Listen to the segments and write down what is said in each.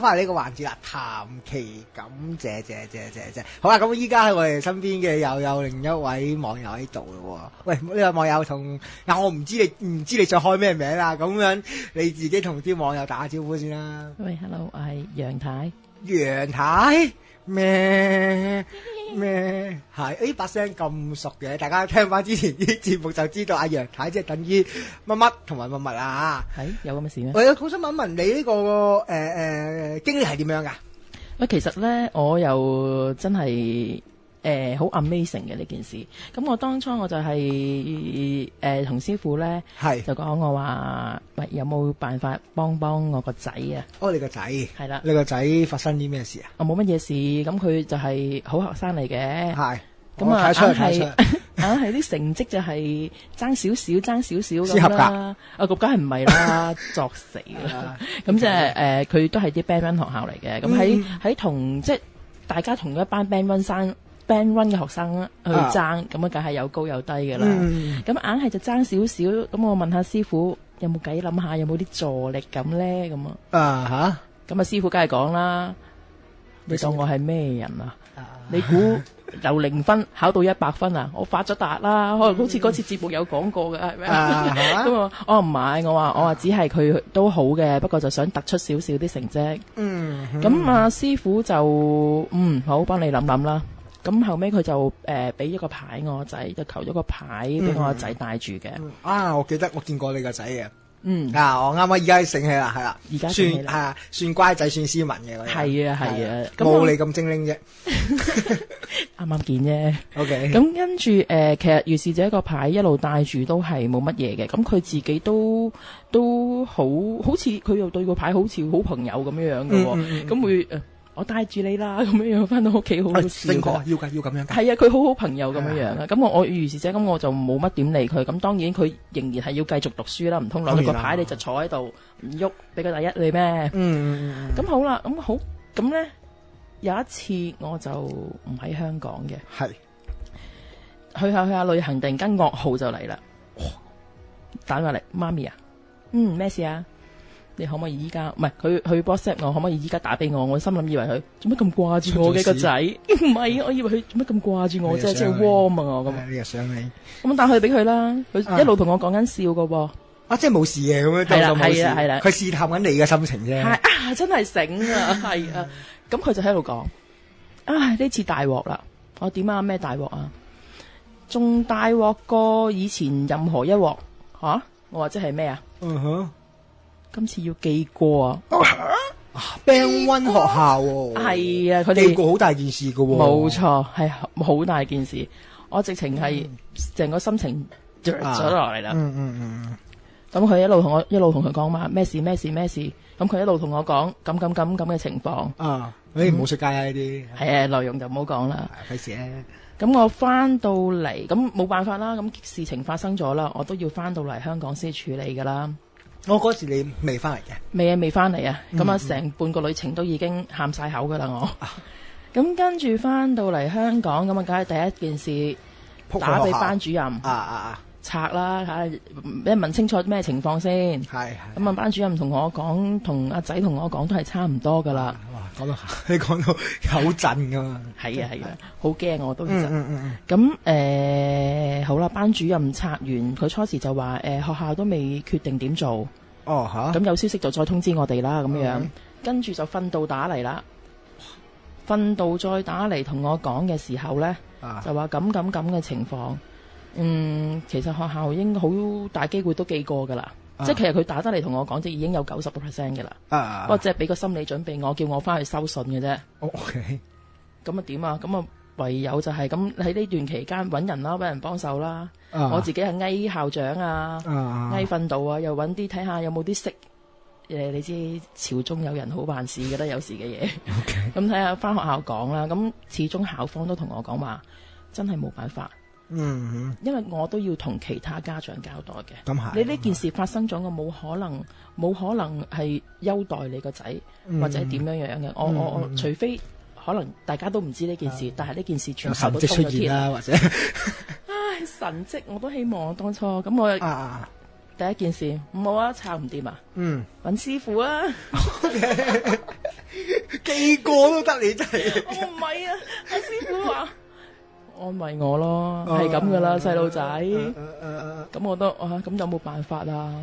翻嚟呢個環節啦，談期感謝。好啦，咁依家喺我哋身邊嘅又有另一位網友喺度咯。喂，呢位網友我唔知你想開咩名啦，咁樣你自己同啲網友打下招呼先啦。喂 ，hello， 我係楊太。楊太咩係？誒把聲咁熟嘅，大家聽翻之前啲節目就知道阿楊太即係等於乜乜同埋乜乜啊。係有咁嘅事咩？我好想問問你呢個經歷係點樣㗎？喂，其實咧，我又真係好 amazing 嘅呢件事。咁我當初我就係同師傅咧，就講我話，喂，有冇辦法幫我個仔啊？哦，你個仔係啦，你個仔發生啲咩事啊？我冇乜嘢事，咁佢就係好學生嚟嘅。係咁啊，睇出係啲成績就係爭少少先合格。啊，咁梗係唔係啦，作死啦。咁即係佢都係啲 Band One 學校嚟嘅。咁喺同即係大家同一班 Band One 嘅學生去爭，咁啊梗係有高有低㗎啦。咁硬係就爭少少。咁我問下師傅有冇計諗下，有冇啲助力咁咧？咁啊咁啊師傅梗係講啦，你當我係咩人啊？你估由0分考到100分啊？我發咗達啦，可能好似嗰次節目有講過嘅，係咪啊？咁我唔係，我話只係佢都好嘅，不過就想突出少少啲成績。咁啊師傅就好，幫你諗諗啦。咁後尾佢就俾咗個牌我個仔，就求咗個牌俾我個仔戴住嘅。我記得我見過你個仔嘅。我啱啱而家醒起啦，係啦，而家醒起啦，算乖仔，算斯文嘅嗰啲。係啊，冇你咁精靈啫。啱啱見啫。OK。咁跟住其實如是者個牌一路戴住都係冇乜嘢嘅。咁佢自己都好似佢又對個牌好似好朋友咁樣嘅喎。咁會我帶住你啦，咁樣翻到屋企好好笑。要咁樣。係啊，佢好好朋友咁樣啊。咁我如是者咁我就冇乜點理佢。咁當然佢仍然係要繼續讀書啦，唔通攞咗個牌你就坐喺度唔喐，俾個第一你咩？咁好啦，咁咧有一次我就唔喺香港嘅，係去下旅行，突然間噩耗就嚟啦，打返嚟媽咪啊，咩事啊？你可唔可以依家唔係佢去 WhatsApp 我，可唔可以依家打俾我？我心諗以為佢做乜咁掛住我嘅個仔，唔係，我以為佢做乜咁掛住我啫，即係 warm 啊我咁。呢日想你咁打去俾佢啦，佢一路同我講緊笑噶喎。即係冇事嘅咁樣。係啦，佢試探緊你嘅心情啫。係真係醒啊，係啊。咁佢就喺度講，呢次大鑊啦！我點啊？咩大鑊啊？仲大鑊過以前任何一鑊吓？我話即係咩啊？今次要記過啊！Band One 學校喎，係啊，佢哋記過好大件事噶喎，冇錯，係好大件事。我直情係成個心情跌咗落嚟啦。咁佢一路同佢講嘛，咩事？咁佢一路同我講咁嘅情況。你唔好出街啊！呢啲係啊，內容就唔好講啦，費事啊！咁我翻到嚟，咁冇辦法啦。咁事情發生咗啦，我都要翻到嚟香港先處理噶啦。我嗰時你未翻嚟嘅？未翻嚟啊！咁啊，成半個旅程都已經喊晒口噶啦我。咁跟住翻到嚟香港，咁啊，梗係第一件事打俾班主任拆啦，俾人問清楚咩情況先。咁啊，班主任同我講，同阿仔同我講都係差唔多噶啦。你講到有震噶嘛？係啊，好驚我都其實。咁好啦，班主任拆完，佢初時就話學校都未決定點做。咁有消息就再通知我哋啦，咁樣。跟住就訓導打嚟啦，訓導再打嚟同我講嘅時候咧，就話咁嘅情況。其實學校應該好大機會都記過噶啦。即係其實佢打得嚟同我講，即已經有90% 嘅啦。不過即係俾個心理準備我，叫我翻去收信嘅啫。OK。咁啊點啊？咁啊唯有就係咁喺呢段期間揾人啦，揾人幫手啦。我自己係嗌校長啊，嗌訓導啊，又揾啲睇下有冇啲識你知朝中有人好辦事嘅啦，有時嘅嘢。OK。咁睇下翻學校講啦。咁始終校方都同我講話，真係冇辦法。因為我都要同其他家長交代嘅。你呢件事發生咗，我冇可能係優待你個仔或者點樣嘅。我除非可能大家都唔知呢件事，但係呢件事全校都通咗天啦，或者神蹟我都希望當初咁我第一件事唔好啊，撐唔掂啊，揾師傅啊。得你真係。我唔係啊，阿師傅話安慰我咯，係咁噶啦，細路仔。咁我都咁有冇辦法啊？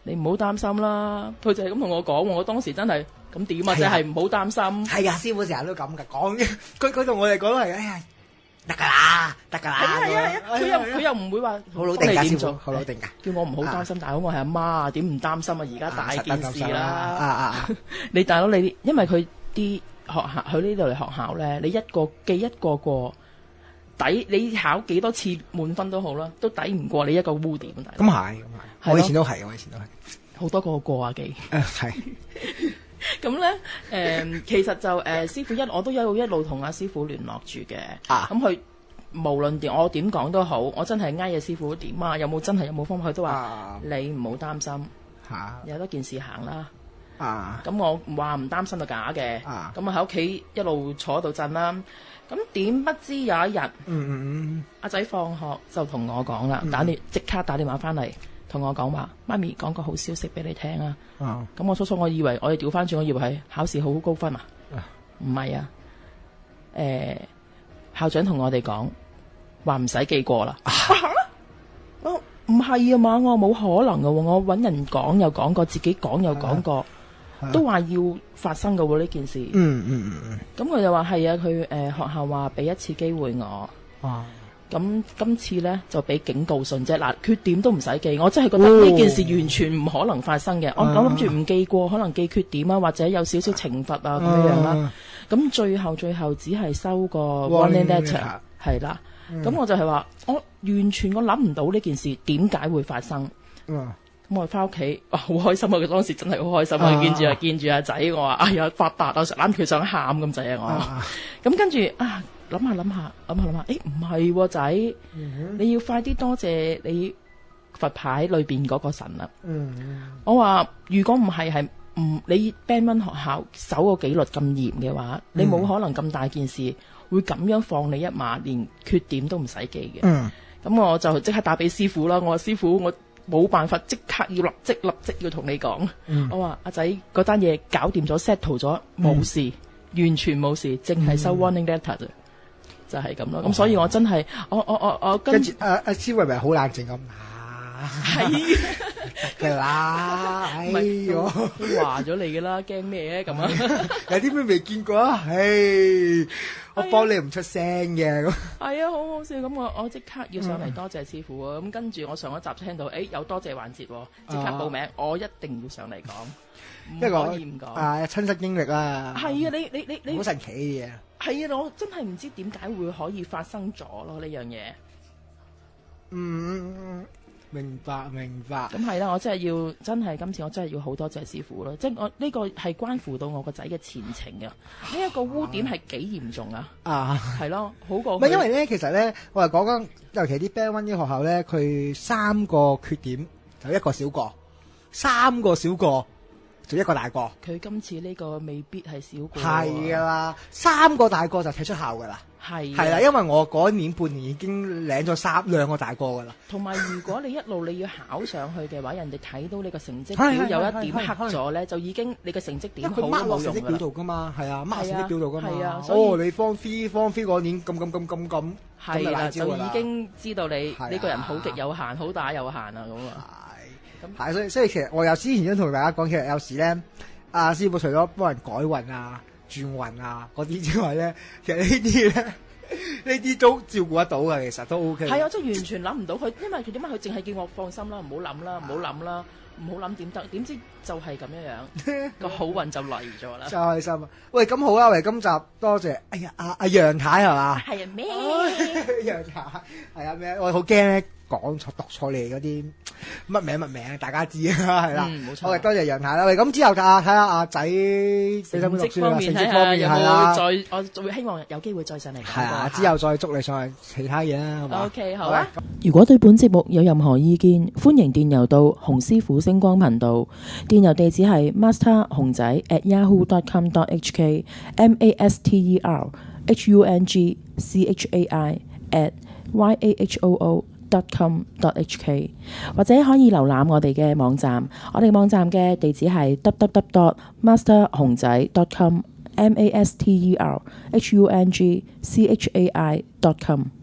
你唔好擔心啦。佢就係咁同我講，我當時真係咁點啊？即係唔好擔心。係啊，師傅成日都咁噶，講佢同我哋講都係，哎呀，得噶啦，得噶啦。係啊，佢又唔會話好老定㗎，師傅，做，好老定㗎。叫我唔好擔心，大佬我係阿媽，點唔擔心啊？而家大件事啦。你大佬你，因為佢啲學校去呢度嚟學校咧，你記一個過。你考幾多次滿分都好啦，都抵唔過你一個污點。咁係，我以前都係，好多個過啊幾。係。咁咧，其實就師傅我都一路同阿師傅聯絡住嘅。咁佢無論我點講都好，我真係嗌阿師傅點啊？有冇方法？佢都話你唔好擔心，有多件事行啦。咁我話唔擔心就假嘅。咁啊喺屋企一路坐喺度震啦。咁點不知有一日，阿仔放學就同我講啦，即刻打電話翻嚟同我講話，媽咪講個好消息俾你聽啊！咁我初我以為我哋調翻轉，我以為係考試好高分啊，唔係啊！校長同我哋講話唔使記過啦。唔係啊嘛，我冇可能噶，我搵人講又講過，自己講又講過。都話要發生嘅喎呢件事。咁佢就話係啊，佢學校話俾一次機會我。咁今次咧就俾警告信啫。嗱，缺點都唔使記，我真係覺得呢件事完全唔可能發生嘅。我諗住唔記過，可能記缺點啊，或者有少少懲罰啊咁樣啦。咁最後只係收個 warning letter 係啦。咁我就係話，我完全我諗唔到呢件事點解會發生。咁我翻屋企，哇，好開心啊！佢當時真係好開心啊！見住阿仔，我話哎呀發達啊！攬住佢想喊咁滯啊！我咁跟住諗下，唔係仔，你要快啲多謝你佛牌裏邊嗰個神啦。我話如果唔係你 Band 1學校守個紀律咁嚴嘅話，你冇可能咁大件事會咁樣放你一馬，連缺點都唔使記嘅。咁我就即刻打俾師傅啦。我話師傅，我冇辦法，即刻要立即要同你講。我話阿仔嗰單嘢搞掂咗 settle 咗，冇事，完全冇事，淨係收 warning letter 啫，就係咁咯。咁所以我真係我跟住阿師傅咪好冷靜咁係嘅啦。哎喲，話咗你嘅啦，驚咩咁啊？有啲咩未見過啊？我幫你唔出聲嘅咁。係啊，好好笑。咁我即刻要上嚟多謝師傅啊！咁跟住我上一集聽到，有多謝環節，即刻報名，我一定要上嚟講，唔可以唔講。親身經歷啊！係啊，你好神奇嘅嘢。係啊，我真係唔知點解會可以發生咗咯呢樣嘢。明白。咁係啦，我真係今次我真係要好多謝師傅咯，即係我呢個係關乎到我個仔嘅前程啊！呢一個污點係幾嚴重啊！係咯，好過。唔係因為咧，其實咧，我係講緊，尤其啲 Band 1啲學校咧，佢3個缺點就1個小過，3個小過就1個大過。佢今次呢個未必係小過。係噶啦，3個大過就踢出校噶啦。係啦，因為我嗰年半年已經領咗2個大過噶啦。同埋如果你一路你要考上去嘅話，人哋睇到你個成績表有一點黑咗咧，就已經你個成績點好都冇用噶啦。因為佢 mark 落成績表度噶嘛，係啊，mark 成績表度噶嘛。你Form 3嗰年咁，係啦，就已經知道你呢個人好極有限，好打有限啊咁啊。係，所以其實我有之前都同大家講，其實有時咧，阿師傅除咗幫人改運啊、轉運啊嗰啲之外咧，其實呢啲都照顧得到嘅，其實都 OK。係啊，即係完全諗唔到佢，因為佢點解佢淨係叫我放心啦，唔好諗啦，唔好諗點得，點知就係咁樣個好運就嚟咗啦。真開心啊！喂，咁好啦，喂，今集多謝。哎呀，阿楊太係嘛？係啊咩？楊太係啊咩？我好驚咧講錯讀錯你嗰啲乜名，大家知啊，係啦。冇錯。好，多謝楊太啦。喂，咁之後睇下阿仔成績方面係啦。我會希望有機會再上嚟。係啊，之後再捉你上去其他嘢啦，好嘛？OK，好啊。如果對本節目有任何意見，歡迎電郵到洪師傅星光頻道，電郵地址係 master 熊仔@yahoo.com.hk masterhungchai@yahoo.com.hk 或者可以瀏覽我哋嘅網站，我哋網站嘅地址係 www.masterhungzai.com masterhungchai.com。